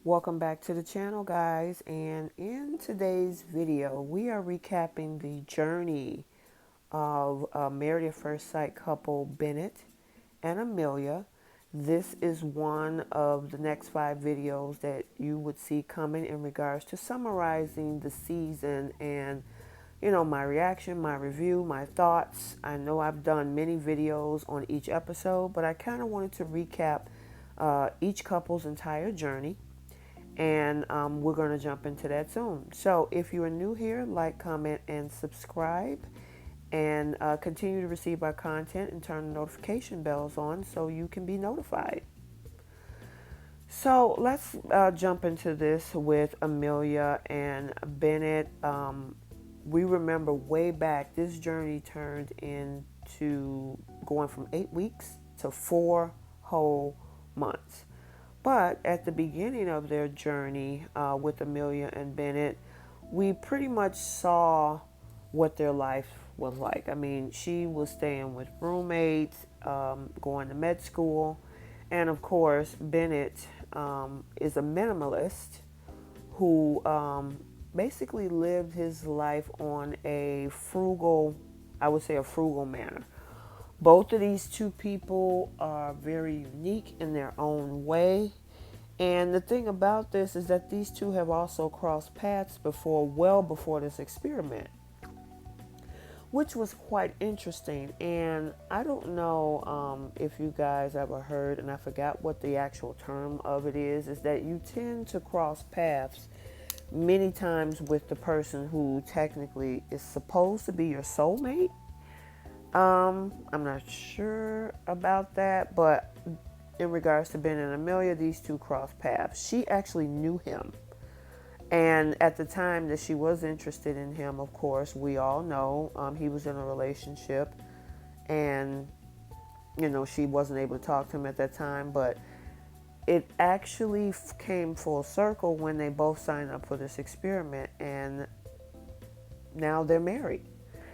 Welcome back to the channel, guys, and in today's video we are recapping the journey of married at first sight couple Bennett and Amelia. This is one of the next 5 videos that you would see coming in regards to summarizing the season and my reaction, my review, my thoughts. I know I've done many videos on each episode, but I kind of wanted to recap each couple's entire journey, and we're going to jump into that soon. So if you are new here, like, comment, and subscribe, and continue to receive our content and turn the notification bells on so you can be notified. So let's jump into this with Amelia and Bennett. We remember way back, this journey turned into going from 8 weeks to 4 whole months. But at the beginning of their journey with Amelia and Bennett, we pretty much saw what their life was like. I mean, she was staying with roommates, going to med school, and of course, Bennett is a minimalist who basically lived his life on a frugal, I would say a frugal manner. Both of these two people are very unique in their own way. And the thing about this is that these two have also crossed paths before, well before this experiment, which was quite interesting. And I don't know if you guys ever heard, and I forgot what the actual term of it is that you tend to cross paths many times with the person who technically is supposed to be your soulmate. I'm not sure about that, but in regards to Ben and Amelia, these two crossed paths. She actually knew him. And at the time that she was interested in him, of course, we all know he was in a relationship. And, she wasn't able to talk to him at that time. But it actually came full circle when they both signed up for this experiment. And now they're married.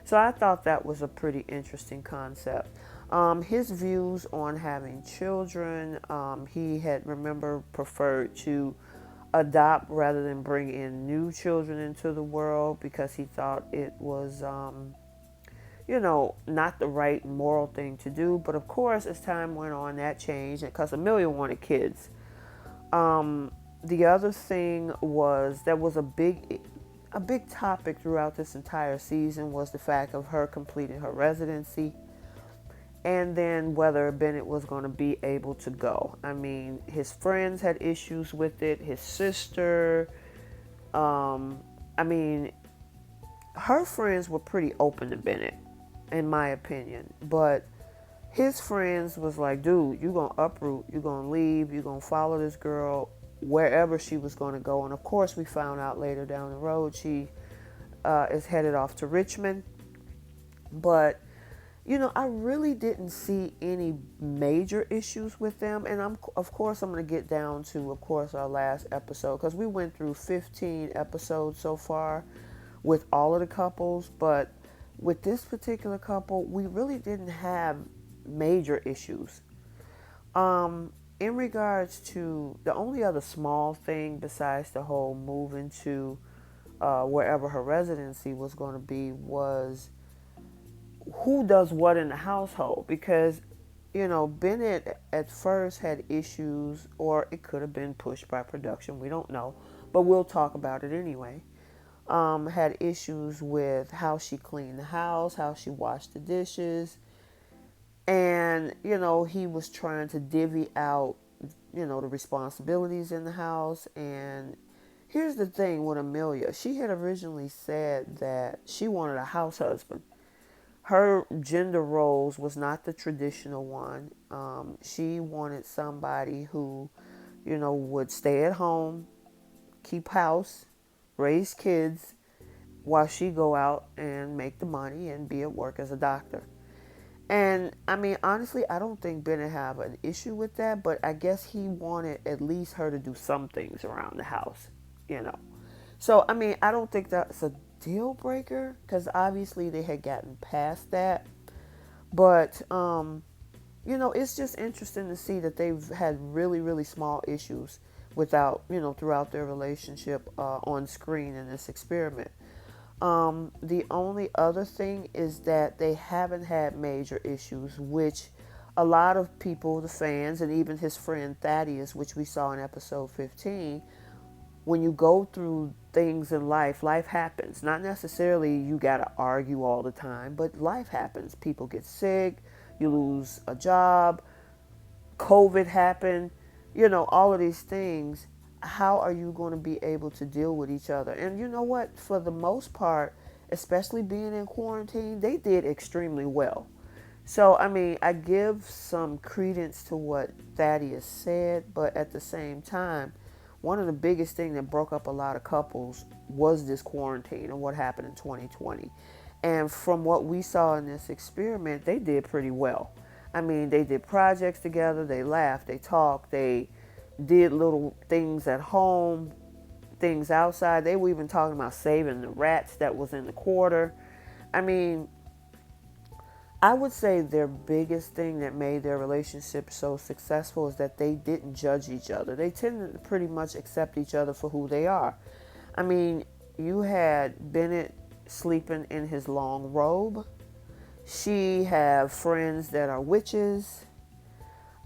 So I thought that was a pretty interesting concept. His views on having children, he had, preferred to adopt rather than bring in new children into the world because he thought it was, not the right moral thing to do. But of course, as time went on, that changed because Amelia wanted kids. The other thing was that was a big topic throughout this entire season was the fact of her completing her residency, and then whether Bennett was going to be able to go. I mean, his friends had issues with it. His sister, I mean, her friends were pretty open to Bennett, in my opinion. But his friends was like, dude, you're going to uproot, you're going to leave, you're going to follow this girl wherever she was going to go. And of course, we found out later down the road she is headed off to Richmond. But I really didn't see any major issues with them. And I'm going to get down to, of course, our last episode, because we went through 15 episodes so far with all of the couples. But with this particular couple, we really didn't have major issues. In regards to the only other small thing besides the whole move into wherever her residency was going to be was who does what in the household. Because, Bennett at first had issues, or it could have been pushed by production. We don't know, but we'll talk about it anyway. Had issues with how she cleaned the house, how she washed the dishes. And, he was trying to divvy out, the responsibilities in the house. And here's the thing with Amelia. She had originally said that she wanted a house husband. Her gender roles was not the traditional one. She wanted somebody who, would stay at home, keep house, raise kids, while she go out and make the money and be at work as a doctor. And I mean, honestly, I don't think Bennett have an issue with that, but I guess he wanted at least her to do some things around the house, So, I mean, I don't think that's a deal breaker because obviously they had gotten past that. But, it's just interesting to see that they've had really, really small issues without, throughout their relationship on screen in this experiment. The only other thing is that they haven't had major issues, which a lot of people, the fans, and even his friend Thaddeus, which we saw in episode 15, when you go through things in life, life happens. Not necessarily you got to argue all the time, but life happens. People get sick, you lose a job, COVID happened, all of these things. How are you going to be able to deal with each other? And you know what? For the most part, especially being in quarantine, they did extremely well. So, I mean, I give some credence to what Thaddeus said, but at the same time, one of the biggest things that broke up a lot of couples was this quarantine and what happened in 2020. And from what we saw in this experiment, they did pretty well. I mean, they did projects together, they laughed, they talked, they did little things at home, things outside. They were even talking about saving the rats that was in the quarter. I mean, I would say their biggest thing that made their relationship so successful is that they didn't judge each other. They tended to pretty much accept each other for who they are. I mean, you had Bennett sleeping in his long robe. She have friends that are witches.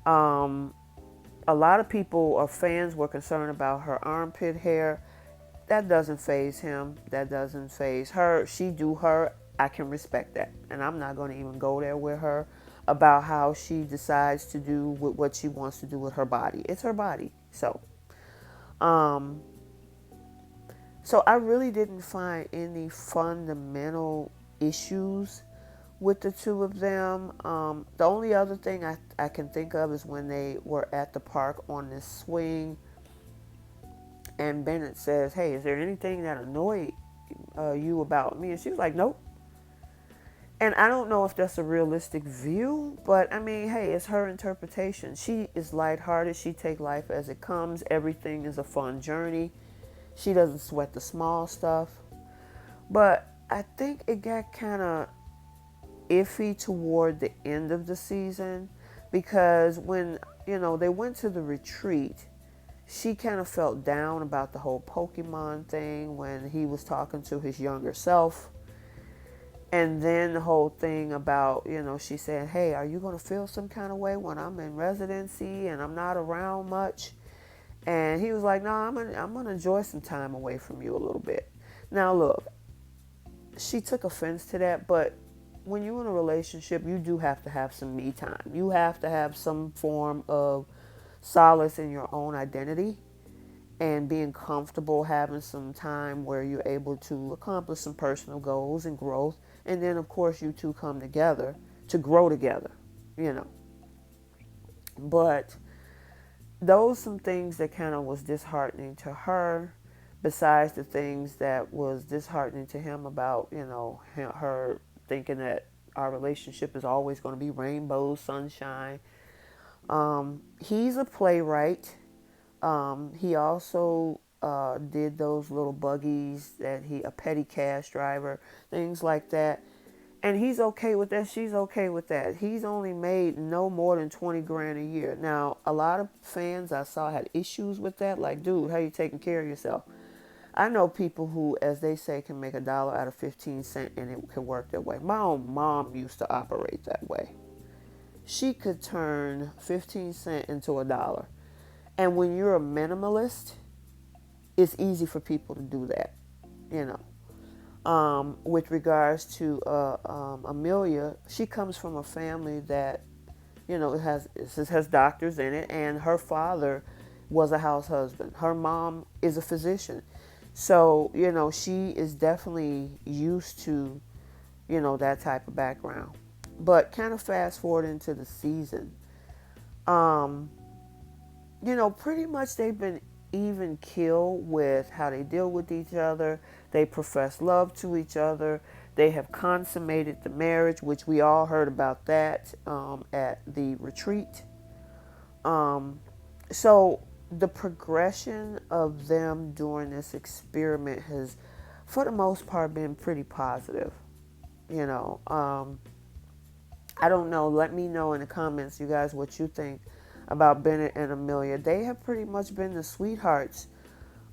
A lot of people or fans were concerned about her armpit hair. That doesn't faze him. That doesn't faze her. She do her. I can respect that. And I'm not going to even go there with her about how she decides to do with what she wants to do with her body. It's her body. Um, so I really didn't find any fundamental issues with the two of them. The only other thing I can think of is when they were at the park on this swing and Bennett says, "Hey, is there anything that annoyed you about me?" And she was like, "Nope." And I don't know if that's a realistic view, but I mean, hey, it's her interpretation. She is lighthearted. She take life as it comes. Everything is a fun journey. She doesn't sweat the small stuff. But I think it got kind of iffy toward the end of the season because when, they went to the retreat, she kind of felt down about the whole Pokemon thing when he was talking to his younger self. And then the whole thing about, she said, "Hey, are you going to feel some kind of way when I'm in residency and I'm not around much?" And he was like, "No, I'm gonna enjoy some time away from you a little bit." Now, look, she took offense to that, but when you're in a relationship, you do have to have some me time. You have to have some form of solace in your own identity and being comfortable having some time where you're able to accomplish some personal goals and growth. And then, of course, you two come together to grow together, you know. But those some things that kind of was disheartening to her, besides the things that was disheartening to him about, her thinking that our relationship is always going to be rainbows, sunshine. He's a playwright. He also did those little buggies a petty cash driver, things like that. And he's okay with that. She's okay with that. He's only made no more than 20 grand a year. Now, a lot of fans I saw had issues with that. Like, dude, how you taking care of yourself? I know people who, as they say, can make $1 out of 15 cents and it can work that way. My own mom used to operate that way. She could turn 15 cents into $1. And when you're a minimalist, it's easy for people to do that, With regards to Amelia, she comes from a family that, has doctors in it, and her father was a house husband. Her mom is a physician. So, she is definitely used to, that type of background. But kind of fast forward into the season. Pretty much they've been even keel with how they deal with each other. They profess love to each other. They have consummated the marriage, which we all heard about that at the retreat. So the progression of them during this experiment has, for the most part, been pretty positive. I don't know. Let me know in the comments, you guys, what you think about Bennett and Amelia. They have pretty much been the sweethearts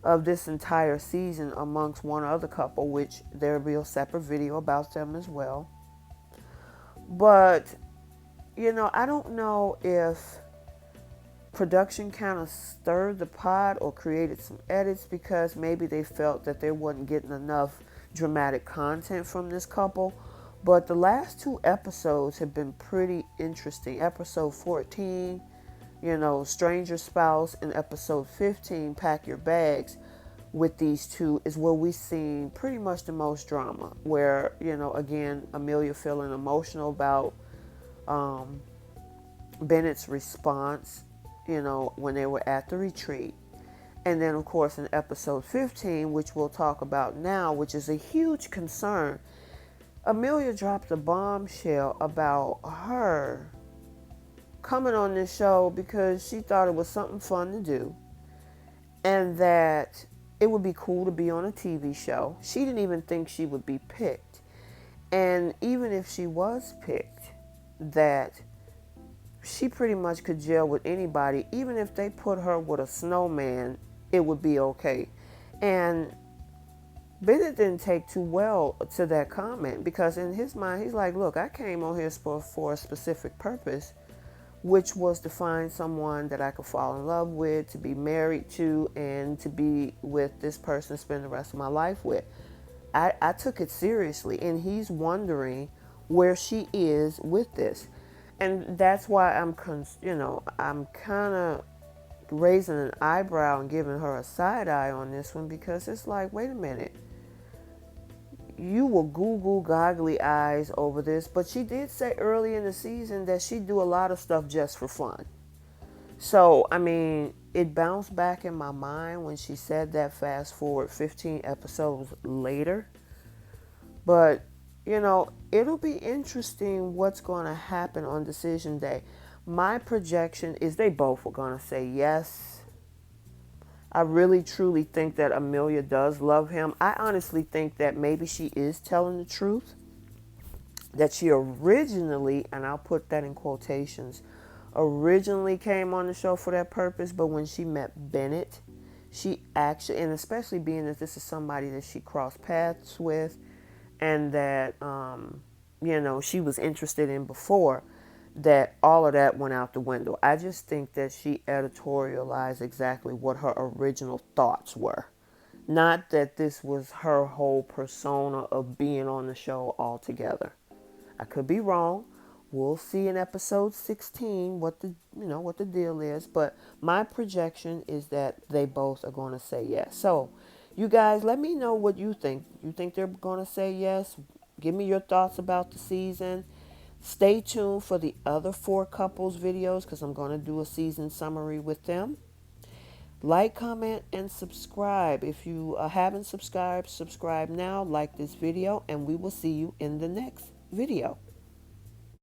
of this entire season, amongst one other couple, which there'll be a separate video about them as well. But, I don't know if production kind of stirred the pot or created some edits because maybe they felt that they wasn't getting enough dramatic content from this couple. But the last two episodes have been pretty interesting. Episode 14, Stranger Spouse, and episode 15, Pack Your Bags, with these two is where we've seen pretty much the most drama. Where, again, Amelia feeling emotional about Bennett's response, when they were at the retreat. And then, of course, in episode 15, which we'll talk about now, which is a huge concern, Amelia dropped a bombshell about her coming on this show because she thought it was something fun to do and that it would be cool to be on a TV show. She didn't even think she would be picked. And even if she was picked, that she pretty much could gel with anybody. Even if they put her with a snowman, it would be okay. And Bennett didn't take too well to that comment because in his mind, he's like, look, I came on here for a specific purpose, which was to find someone that I could fall in love with, to be married to, and to be with this person, spend the rest of my life with. I took it seriously, and he's wondering where she is with this. And that's why I'm kind of raising an eyebrow and giving her a side eye on this one, because it's like, wait a minute. You will goo goggly eyes over this, but she did say early in the season that she'd do a lot of stuff just for fun. So, it bounced back in my mind when she said that, fast forward 15 episodes later. But, it'll be interesting what's going to happen on decision day. My projection is they both are going to say yes. I really truly think that Amelia does love him. I honestly think that maybe she is telling the truth. That she originally, and I'll put that in quotations, originally came on the show for that purpose, but when she met Bennett, she actually, and especially being that this is somebody that she crossed paths with and that, she was interested in before, that all of that went out the window. I just think that she editorialized exactly what her original thoughts were. Not that this was her whole persona of being on the show altogether. I could be wrong. We'll see in episode 16 what the deal is, but my projection is that they both are going to say yes. So, you guys, let me know what you think. You think they're going to say yes? Give me your thoughts about the season. Stay tuned for the other 4 couples videos because I'm going to do a season summary with them. Like, comment, and subscribe. If you haven't subscribed, subscribe now. Like this video, and we will see you in the next video.